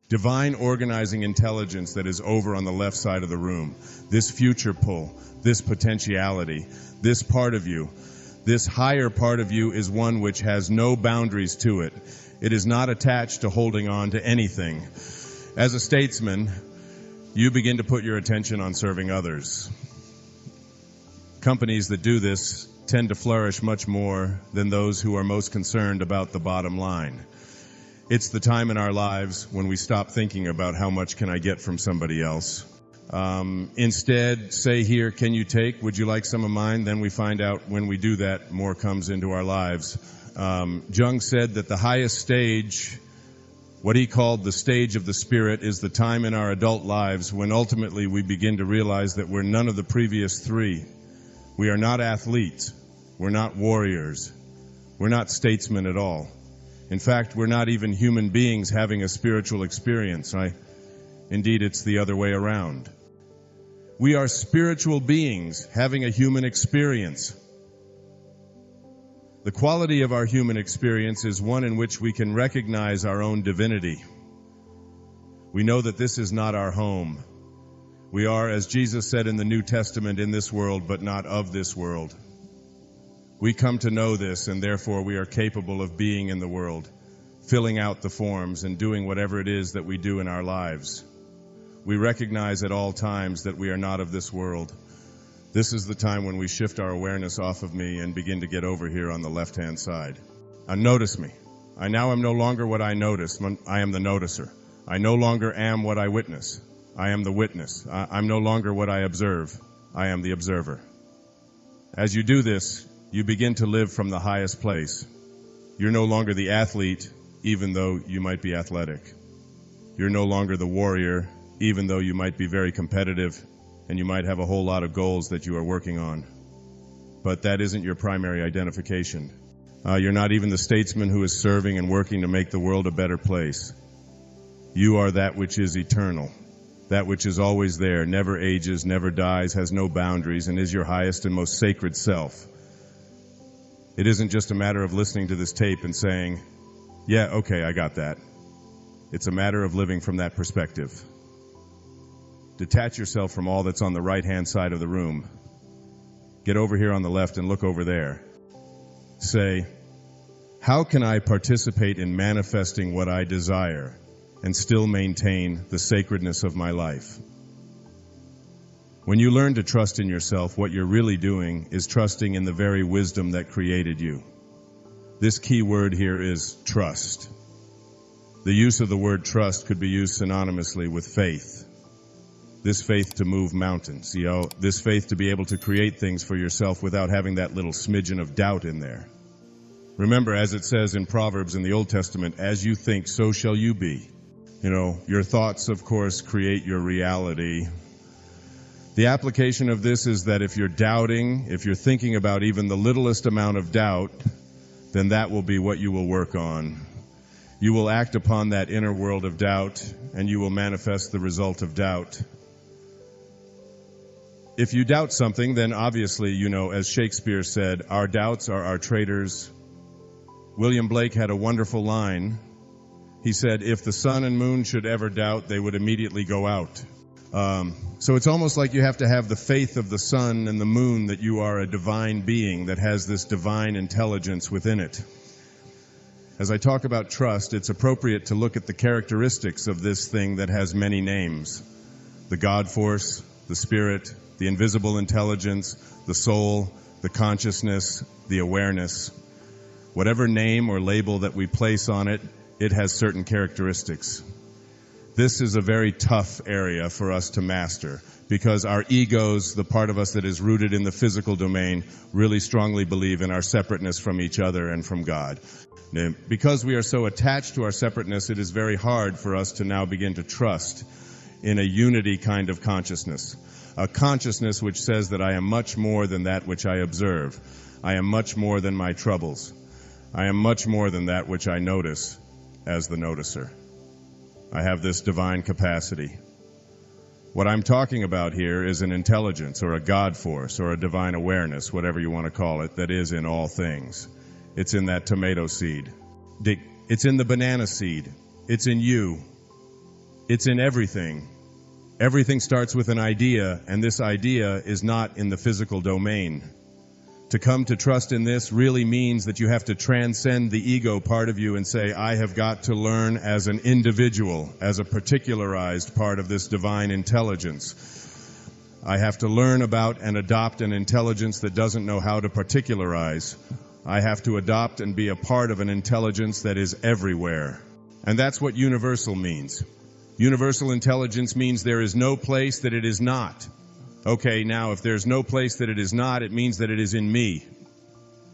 Divine organizing intelligence that is over on the left side of the room. This future pull, this potentiality, this part of you, this higher part of you is one which has no boundaries to it. It is not attached to holding on to anything. As a statesman, you begin to put your attention on serving others. Companies that do this tend to flourish much more than those who are most concerned about the bottom line. It's the time in our lives when we stop thinking about how much can I get from somebody else. Instead, say here, can you take? Would you like some of mine? Then we find out when we do that, more comes into our lives. Jung said that the highest stage, what he called the stage of the spirit, is the time in our adult lives when ultimately we begin to realize that we're none of the previous three. We are not athletes. We're not warriors. We're not statesmen at all. In fact, we're not even human beings having a spiritual experience. Indeed, it's the other way around. We are spiritual beings having a human experience. The quality of our human experience is one in which we can recognize our own divinity. We know that this is not our home. We are, as Jesus said in the New Testament, in this world, but not of this world. We come to know this, and therefore we are capable of being in the world, filling out the forms and doing whatever it is that we do in our lives. We recognize at all times that we are not of this world. This is the time when we shift our awareness off of me and begin to get over here on the left-hand side. Notice me. I now am no longer what I notice. I am the noticer. I no longer am what I witness. I am the witness. I'm no longer what I observe. I am the observer. As you do this, you begin to live from the highest place. You're no longer the athlete, even though you might be athletic. You're no longer the warrior, even though you might be very competitive and you might have a whole lot of goals that you are working on. But that isn't your primary identification. You're not even the statesman who is serving and working to make the world a better place. You are that which is eternal, that which is always there, never ages, never dies, has no boundaries, and is your highest and most sacred self. It isn't just a matter of listening to this tape and saying, yeah, okay, I got that. It's a matter of living from that perspective. Detach yourself from all that's on the right-hand side of the room. Get over here on the left and look over there. Say, how can I participate in manifesting what I desire and still maintain the sacredness of my life? When you learn to trust in yourself, what you're really doing is trusting in the very wisdom that created you. This key word here is trust. The use of the word trust could be used synonymously with faith. This faith to move mountains, this faith to be able to create things for yourself without having that little smidgen of doubt in there. Remember, as it says in Proverbs in the Old Testament, as you think, so shall you be. Your thoughts, of course, create your reality. The application of this is that if you're doubting, if you're thinking about even the littlest amount of doubt, then that will be what you will work on. You will act upon that inner world of doubt, and you will manifest the result of doubt. If you doubt something, then obviously, as Shakespeare said, our doubts are our traitors. William Blake had a wonderful line. He said, if the sun and moon should ever doubt, they would immediately go out. So it's almost like you have to have the faith of the sun and the moon that you are a divine being that has this divine intelligence within it. As I talk about trust, it's appropriate to look at the characteristics of this thing that has many names. The God force, the spirit, the invisible intelligence, the soul, the consciousness, the awareness. Whatever name or label that we place on it, it has certain characteristics. This is a very tough area for us to master because our egos, the part of us that is rooted in the physical domain, really strongly believe in our separateness from each other and from God. Because we are so attached to our separateness, it is very hard for us to now begin to trust in a unity kind of consciousness. A consciousness which says that I am much more than that which I observe. I am much more than my troubles. I am much more than that which I notice as the noticer. I have this divine capacity. What I'm talking about here is an intelligence or a God force or a divine awareness, whatever you want to call it, that is in all things. It's in that tomato seed. It's in the banana seed. It's in you. It's in everything. Everything starts with an idea, and this idea is not in the physical domain. To come to trust in this really means that you have to transcend the ego part of you and say, I have got to learn as an individual, as a particularized part of this divine intelligence. I have to learn about and adopt an intelligence that doesn't know how to particularize. I have to adopt and be a part of an intelligence that is everywhere. And that's what universal means. Universal intelligence means there is no place that it is not. Okay, now if there's no place that it is not, it means that it is in me.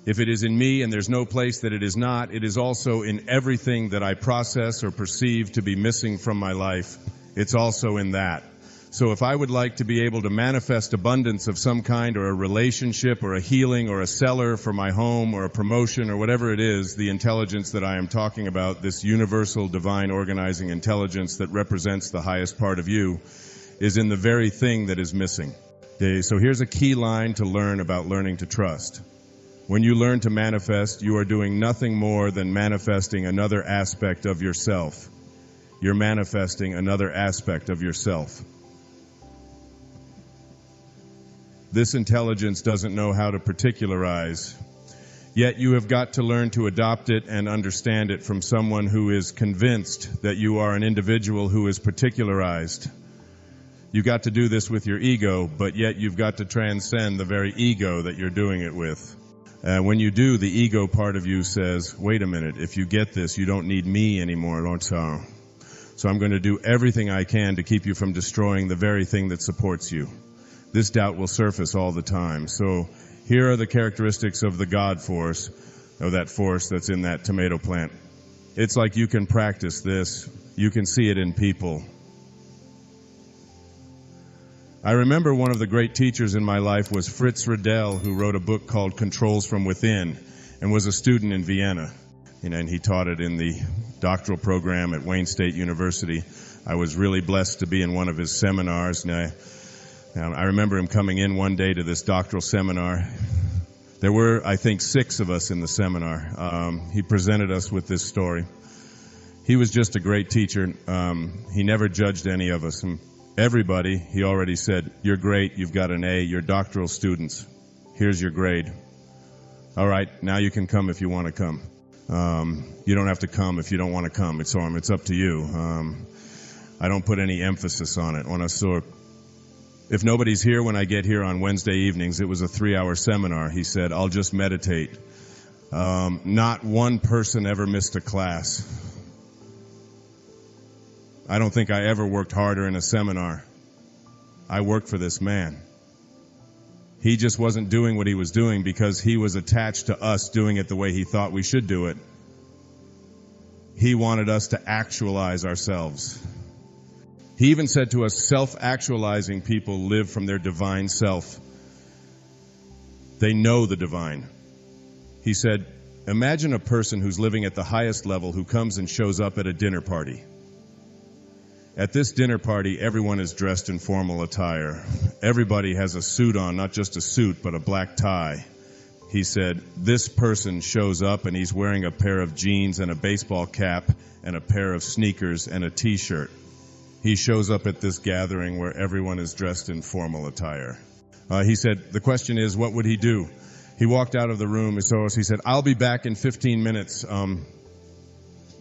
If it is in me and there's no place that it is not, it is also in everything that I process or perceive to be missing from my life. It's also in that. So if I would like to be able to manifest abundance of some kind, or a relationship or a healing or a seller for my home or a promotion or whatever it is, the intelligence that I am talking about, this universal divine organizing intelligence that represents the highest part of you, is in the very thing that is missing. Okay, so here's a key line to learn about learning to trust. When you learn to manifest, you are doing nothing more than manifesting another aspect of yourself. You're manifesting another aspect of yourself. This intelligence doesn't know how to particularize, yet you have got to learn to adopt it and understand it from someone who is convinced that you are an individual who is particularized. You got to do this with your ego, but yet you've got to transcend the very ego that you're doing it with. When you do, the ego part of you says, wait a minute, if you get this, you don't need me anymore, don't you? So I'm going to do everything I can to keep you from destroying the very thing that supports you. This doubt will surface all the time. So here are the characteristics of the God force, or that force that's in that tomato plant. It's like you can practice this. You can see it in people. I remember one of the great teachers in my life was Fritz Riddell, who wrote a book called Controls from Within, and was a student in Vienna. And he taught it in the doctoral program at Wayne State University. I was really blessed to be in one of his seminars, and I remember him coming in one day to this doctoral seminar. There were, I think, 6 of us in the seminar. He presented us with this story. He was just a great teacher. He never judged any of us. And everybody, he already said, you're great, you've got an A, you're doctoral students. Here's your grade. All right, now you can come if you want to come. You don't have to come if you don't want to come. It's up to you. I don't put any emphasis on it. If nobody's here when I get here on Wednesday evenings, it was a 3-hour seminar. He said, I'll just meditate. Not one person ever missed a class. I don't think I ever worked harder in a seminar. I worked for this man. He just wasn't doing what he was doing because he was attached to us doing it the way he thought we should do it. He wanted us to actualize ourselves. He even said to us, self-actualizing people live from their divine self. They know the divine. He said, imagine a person who's living at the highest level who comes and shows up at a dinner party. At this dinner party, everyone is dressed in formal attire. Everybody has a suit on, not just a suit, but a black tie. He said, this person shows up and he's wearing a pair of jeans and a baseball cap and a pair of sneakers and a t-shirt. He shows up at this gathering where everyone is dressed in formal attire. He said, the question is, what would he do? He walked out of the room. So he said, I'll be back in 15 minutes.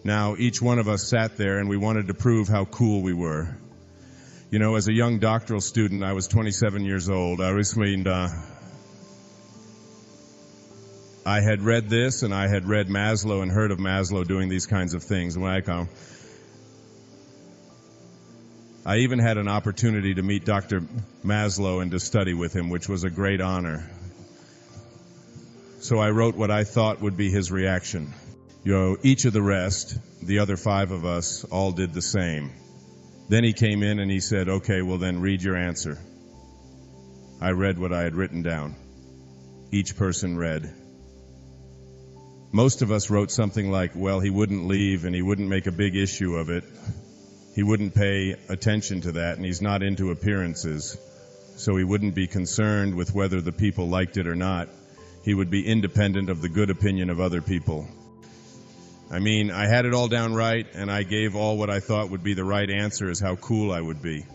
Now, each one of us sat there, and we wanted to prove how cool we were. You know, as a young doctoral student, I was 27 years old. I had read this, and I had read Maslow and heard of Maslow doing these kinds of things. When I even had an opportunity to meet Dr. Maslow and to study with him, which was a great honor. So I wrote what I thought would be his reaction. You know, each of the rest, the other 5 of us, all did the same. Then he came in and he said, okay, well then read your answer. I read what I had written down. Each person read. Most of us wrote something like, well, he wouldn't leave and he wouldn't make a big issue of it. He wouldn't pay attention to that, and he's not into appearances. So he wouldn't be concerned with whether the people liked it or not. He would be independent of the good opinion of other people. I mean, I had it all down right, and I gave all what I thought would be the right answer as how cool I would be.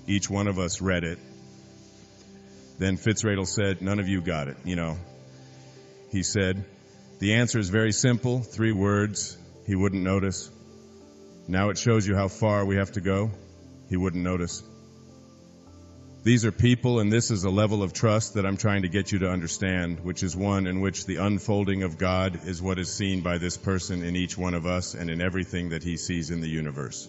Each one of us read it. Then Fitzradle said, none of you got it, He said, the answer is very simple, 3 words. He wouldn't notice. Now it shows you how far we have to go. He wouldn't notice. These are people, and this is a level of trust that I'm trying to get you to understand, which is one in which the unfolding of God is what is seen by this person in each one of us and in everything that he sees in the universe.